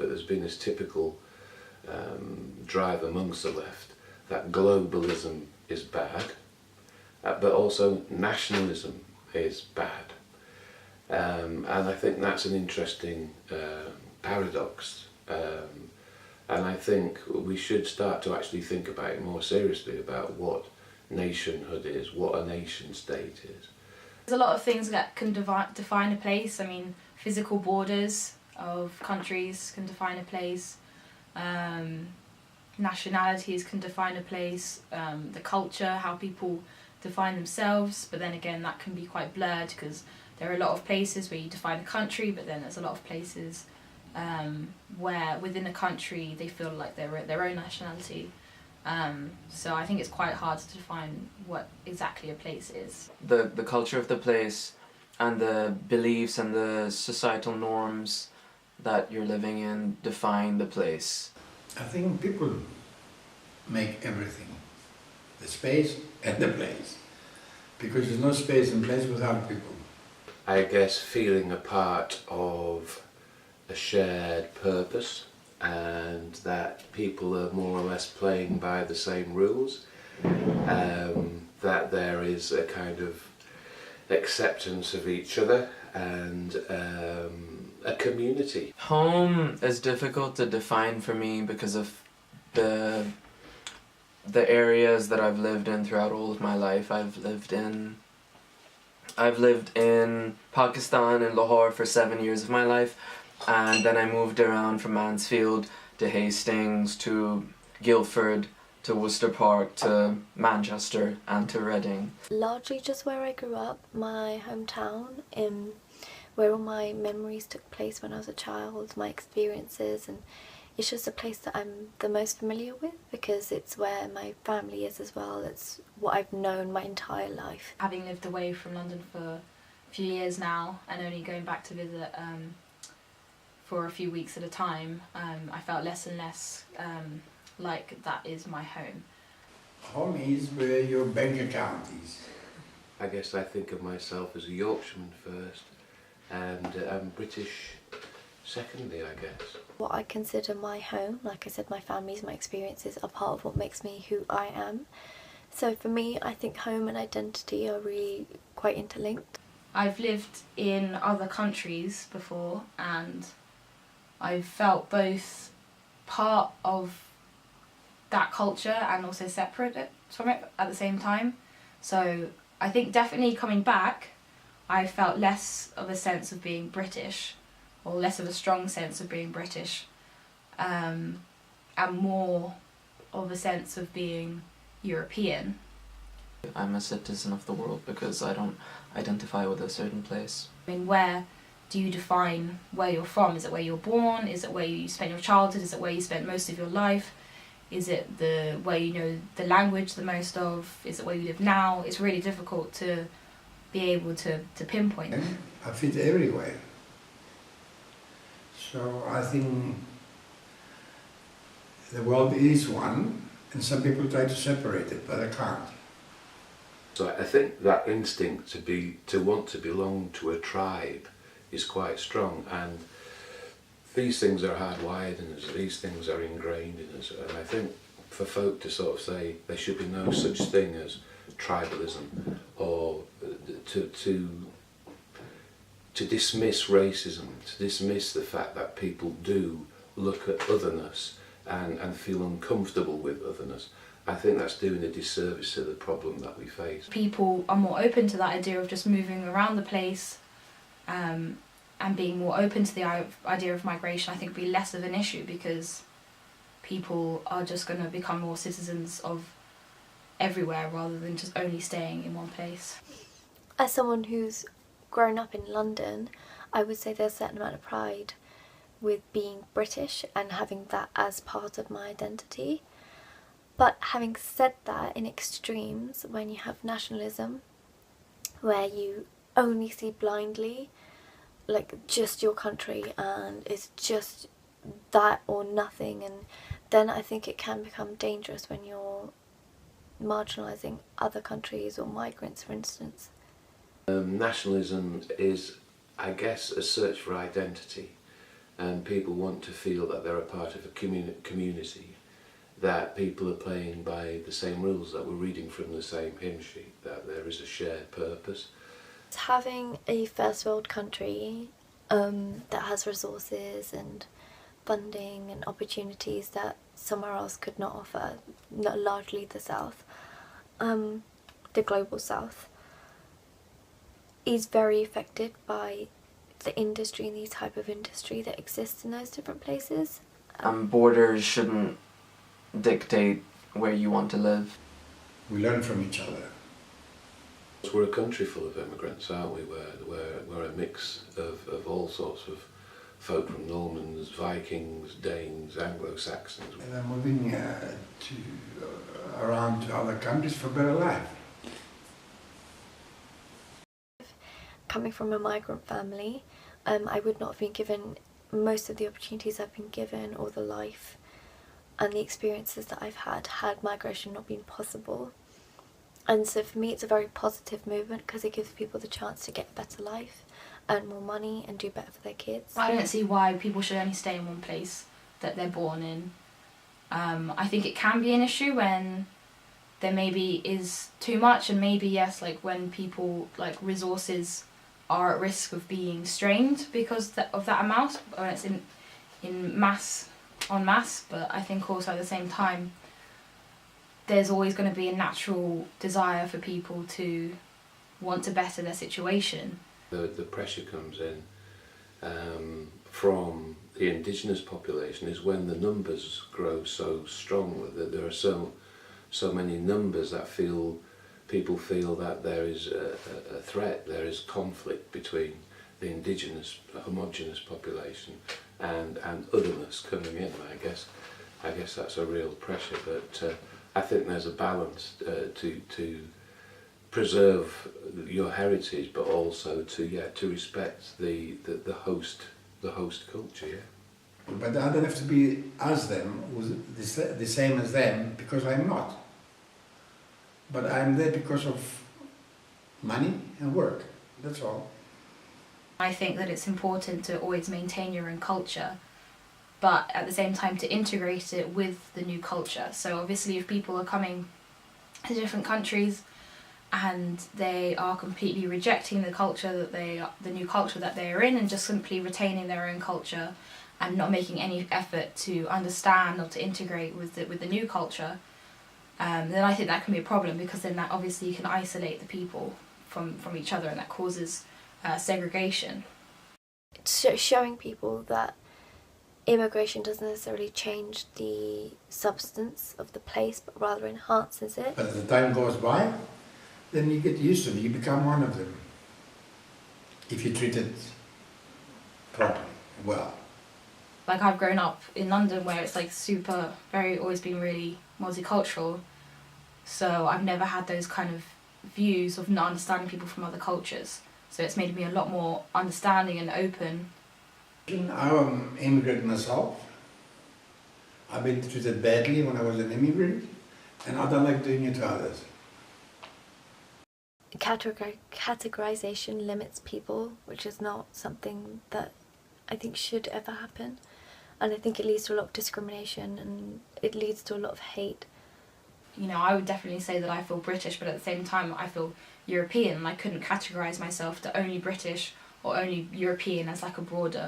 there's been this typical drive amongst the left that globalism is bad, but also nationalism is bad. And I think that's an interesting paradox. And I think we should start to actually think about it more seriously, about what nationhood is, what a nation state is. There's a lot of things that can define a place. I mean, physical borders of countries can define a place. Nationalities can define a place. The culture, how people define themselves. But then again, that can be quite blurred because there are a lot of places where you define a country, but then there's a lot of places where within a country they feel like they're their own nationality. So I think it's quite hard to define what exactly a place is. The culture of the place and the beliefs and the societal norms that you're living in define the place. I think people make everything, the space and the place, because there's no space and place without people. I guess feeling a part of a shared purpose, and that people are more or less playing by the same rules, that there is a kind of acceptance of each other and a community. Home is difficult to define for me because of the areas that I've lived in throughout all of my life. I've lived in Pakistan, in Lahore, for 7 years of my life, and then I moved around from Mansfield to Hastings to Guildford to Worcester Park to Manchester and to Reading. Largely just where I grew up, my hometown, where all my memories took place when I was a child, my experiences, and it's just a place that I'm the most familiar with because it's where my family is as well. It's what I've known my entire life. Having lived away from London for a few years now and only going back to visit for a few weeks at a time, I felt less and less like that is my home. Home is where your bank account is. I guess I think of myself as a Yorkshireman first, and British secondly, I guess. What I consider my home, like I said, my families, my experiences are part of what makes me who I am. So for me, I think home and identity are really quite interlinked. I've lived in other countries before and I've felt both part of that culture and also separate from it at the same time. So I think definitely coming back, I felt less of a sense of being British, or less of a strong sense of being British, and more of a sense of being European. I'm a citizen of the world because I don't identify with a certain place. I mean, where do you define where you're from? Is it where you're born? Is it where you spent your childhood? Is it where you spent most of your life? Is it where you know the language the most of? Is it where you live now? It's really difficult to be able to pinpoint. I fit everywhere. So I think the world is one, and some people try to separate it, but I can't. So I think that instinct to want to belong to a tribe is quite strong, and these things are hardwired in us, these things are ingrained in us, and I think for folk to sort of say there should be no such thing as tribalism, or to dismiss racism, to dismiss the fact that people do look at otherness and feel uncomfortable with otherness, I think that's doing a disservice to the problem that we face. People are more open to that idea of just moving around the place, and being more open to the idea of migration. I think would be less of an issue because people are just going to become more citizens of everywhere rather than just only staying in one place. As someone who's grown up in London, I would say there's a certain amount of pride with being British and having that as part of my identity. But having said that, in extremes, when you have nationalism, where you only see blindly, like just your country and it's just that or nothing, and then I think it can become dangerous when you're marginalising other countries or migrants, for instance. Nationalism is, I guess, a search for identity, and people want to feel that they're a part of a community, that people are playing by the same rules, that we're reading from the same hymn sheet, that there is a shared purpose. Having a first world country that has resources and funding and opportunities that somewhere else could not offer, not largely the South, the global South, is very affected by the industry and the type of industry that exists in those different places. Borders shouldn't dictate where you want to live. We learn from each other. We're a country full of immigrants, aren't we? We're a mix of all sorts of folk, from Normans, Vikings, Danes, Anglo-Saxons. And I'm moving around to other countries for better life. Coming from a migrant family, I would not have been given most of the opportunities I've been given, or the life and the experiences that I've had migration not been possible. And so for me it's a very positive movement, because it gives people the chance to get a better life, earn more money and do better for their kids. I don't see why people should only stay in one place that they're born in. I think it can be an issue when there maybe is too much, and maybe yes, like when people, like, resources are at risk of being strained because of that amount, when it's in mass, en masse. But I think also at the same time there's always going to be a natural desire for people to want to better their situation. The pressure comes in from the indigenous population is when the numbers grow so strongly, that there are so many numbers that people feel that there is a threat, there is conflict between the indigenous homogenous population and otherness coming in. I guess that's a real pressure, but I think there's a balance to preserve your heritage, but also to respect the host culture. Yeah. But I don't have to be as them, the same as them, because I'm not. But I'm there because of money and work, that's all. I think that it's important to always maintain your own culture, but at the same time to integrate it with the new culture. So obviously if people are coming to different countries and they are completely rejecting the culture the new culture that they are in, and just simply retaining their own culture and not making any effort to understand or to integrate with the new culture, then I think that can be a problem, because then that obviously you can isolate the people from each other, and that causes segregation. Showing people that immigration doesn't necessarily change the substance of the place, but rather enhances it. But as the time goes by, then you get used to it, you become one of them. If you treat it properly, well. Like, I've grown up in London where it's like always been really multicultural, so I've never had those kind of views of not understanding people from other cultures. So it's made me a lot more understanding and open. I'm an immigrant myself. I've been treated badly when I was an immigrant, and I don't like doing it to others. Categorization limits people, which is not something that I think should ever happen. And I think it leads to a lot of discrimination, and it leads to a lot of hate. You know, I would definitely say that I feel British, but at the same time I feel European, and I couldn't categorise myself to only British or only European as like a broader